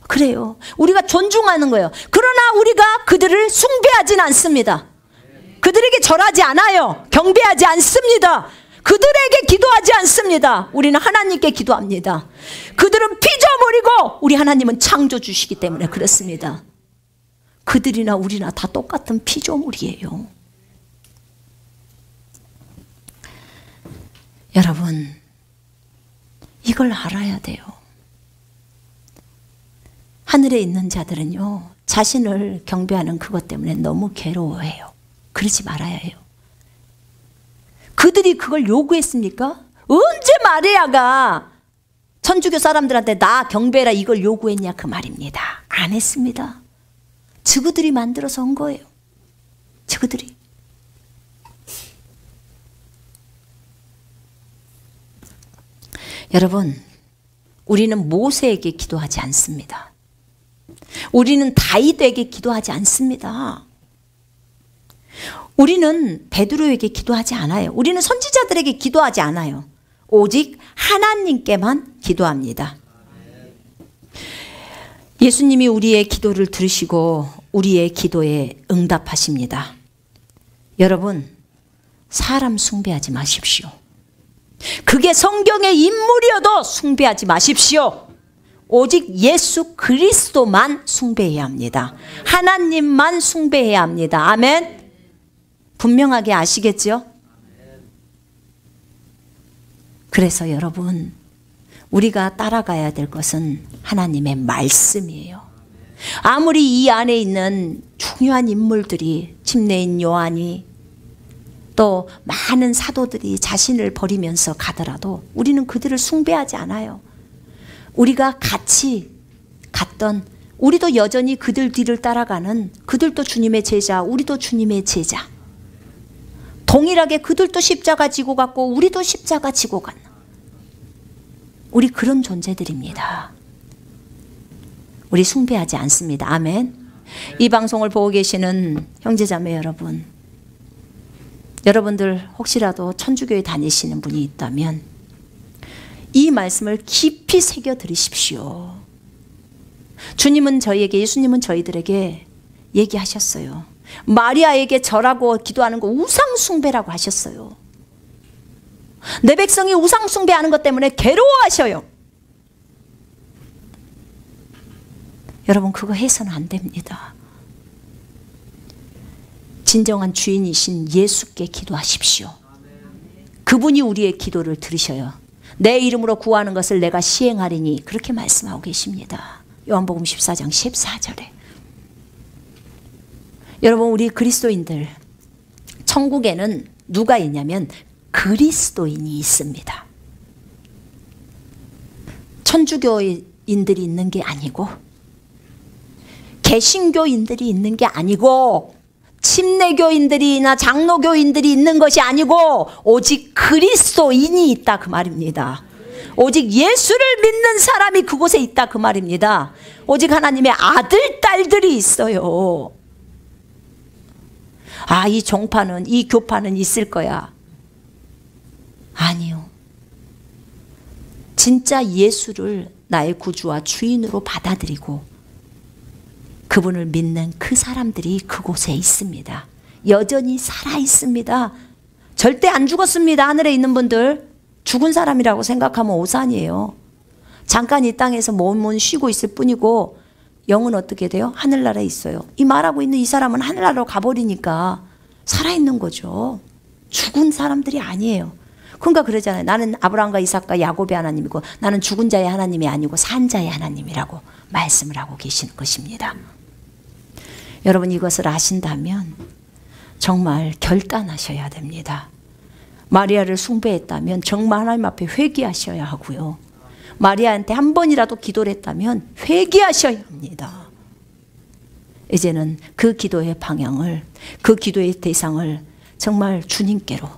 그래요. 우리가 존중하는 거예요. 그러나 우리가 그들을 숭배하진 않습니다. 그들에게 절하지 않아요. 경배하지 않습니다. 그들에게 기도하지 않습니다. 우리는 하나님께 기도합니다. 그들은 피조물이고 우리 하나님은 창조주시기 때문에 그렇습니다. 그들이나 우리나 다 똑같은 피조물이에요. 여러분, 이걸 알아야 돼요. 하늘에 있는 자들은요, 자신을 경배하는 그것 때문에 너무 괴로워해요. 그러지 말아야 해요. 그들이 그걸 요구했습니까? 언제 마리아가 천주교 사람들한테 나 경배해라 이걸 요구했냐 그 말입니다. 안 했습니다. 저그들이 만들어서 한 거예요. 저그들이. 여러분, 우리는 모세에게 기도하지 않습니다. 우리는 다윗에게 기도하지 않습니다. 우리는 베드로에게 기도하지 않아요. 우리는 선지자들에게 기도하지 않아요. 오직 하나님께만 기도합니다. 예수님이 우리의 기도를 들으시고 우리의 기도에 응답하십니다. 여러분, 사람 숭배하지 마십시오. 그게 성경의 인물이어도 숭배하지 마십시오. 오직 예수 그리스도만 숭배해야 합니다. 하나님만 숭배해야 합니다. 아멘. 분명하게 아시겠죠? 그래서 여러분, 우리가 따라가야 될 것은 하나님의 말씀이에요. 아무리 이 안에 있는 중요한 인물들이 침례인 요한이 또 많은 사도들이 자신을 버리면서 가더라도 우리는 그들을 숭배하지 않아요. 우리가 같이 갔던, 우리도 여전히 그들 뒤를 따라가는, 그들도 주님의 제자, 우리도 주님의 제자. 동일하게 그들도 십자가 지고 갔고 우리도 십자가 지고 갔는, 우리 그런 존재들입니다. 우리 숭배하지 않습니다. 아멘. 이 방송을 보고 계시는 형제자매 여러분, 여러분들 혹시라도 천주교에 다니시는 분이 있다면 이 말씀을 깊이 새겨 들으십시오. 주님은 저희에게, 예수님은 저희들에게 얘기하셨어요. 마리아에게 절하고 기도하는 거 우상 숭배라고 하셨어요. 내 백성이 우상 숭배하는 것 때문에 괴로워하셔요. 여러분, 그거 해서는 안 됩니다. 진정한 주인이신 예수께 기도하십시오. 그분이 우리의 기도를 들으셔요. 내 이름으로 구하는 것을 내가 시행하리니, 그렇게 말씀하고 계십니다. 요한복음 14장 14절에. 여러분, 우리 그리스도인들, 천국에는 누가 있냐면 그리스도인이 있습니다. 천주교인들이 있는 게 아니고, 개신교인들이 있는 게 아니고, 침례교인들이나 장로교인들이 있는 것이 아니고 오직 그리스도인이 있다, 그 말입니다. 오직 예수를 믿는 사람이 그곳에 있다, 그 말입니다. 오직 하나님의 아들, 딸들이 있어요. 아, 이 종파는, 이 교파는 있을 거야. 아니요. 진짜 예수를 나의 구주와 주인으로 받아들이고 그분을 믿는 그 사람들이 그곳에 있습니다. 여전히 살아 있습니다. 절대 안 죽었습니다. 하늘에 있는 분들, 죽은 사람이라고 생각하면 오산이에요. 잠깐 이 땅에서 몸은 쉬고 있을 뿐이고 영은 어떻게 돼요? 하늘나라에 있어요. 이 말하고 있는 이 사람은 하늘나라로 가버리니까 살아있는 거죠. 죽은 사람들이 아니에요. 그러니까 그러잖아요. 나는 아브라함과 이삭과 야곱의 하나님이고 나는 죽은 자의 하나님이 아니고 산 자의 하나님이라고 말씀을 하고 계시는 것입니다. 여러분, 이것을 아신다면 정말 결단하셔야 됩니다. 마리아를 숭배했다면 정말 하나님 앞에 회개하셔야 하고요. 마리아한테 한 번이라도 기도를 했다면 회개하셔야 합니다. 이제는 그 기도의 방향을, 그 기도의 대상을 정말 주님께로,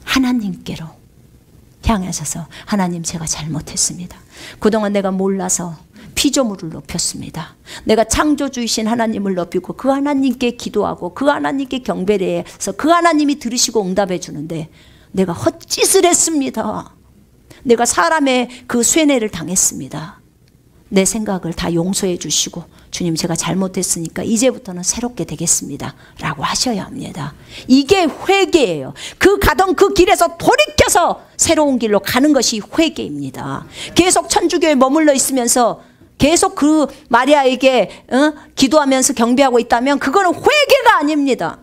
하나님께로 향하셔서, 하나님, 제가 잘못했습니다. 그동안 내가 몰라서 피조물을 높였습니다. 내가 창조주이신 하나님을 높이고 그 하나님께 기도하고 그 하나님께 경배를 해서 그 하나님이 들으시고 응답해 주는데 내가 헛짓을 했습니다. 내가 사람의 그 쇠뇌를 당했습니다. 내 생각을 다 용서해 주시고, 주님, 제가 잘못했으니까 이제부터는 새롭게 되겠습니다 라고 하셔야 합니다. 이게 회개예요. 그 가던 그 길에서 돌이켜서 새로운 길로 가는 것이 회개입니다. 계속 천주교에 머물러 있으면서 계속 그 마리아에게 기도하면서 경배하고 있다면 그거는 회개가 아닙니다.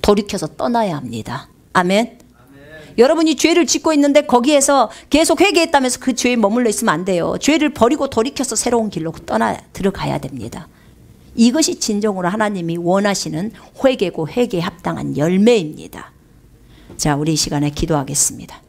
돌이켜서 떠나야 합니다. 아멘. 여러분이 죄를 짓고 있는데 거기에서 계속 회개했다면서 그 죄에 머물러 있으면 안 돼요. 죄를 버리고 돌이켜서 새로운 길로 들어가야 됩니다. 이것이 진정으로 하나님이 원하시는 회개고 회개에 합당한 열매입니다. 자, 우리 이 시간에 기도하겠습니다.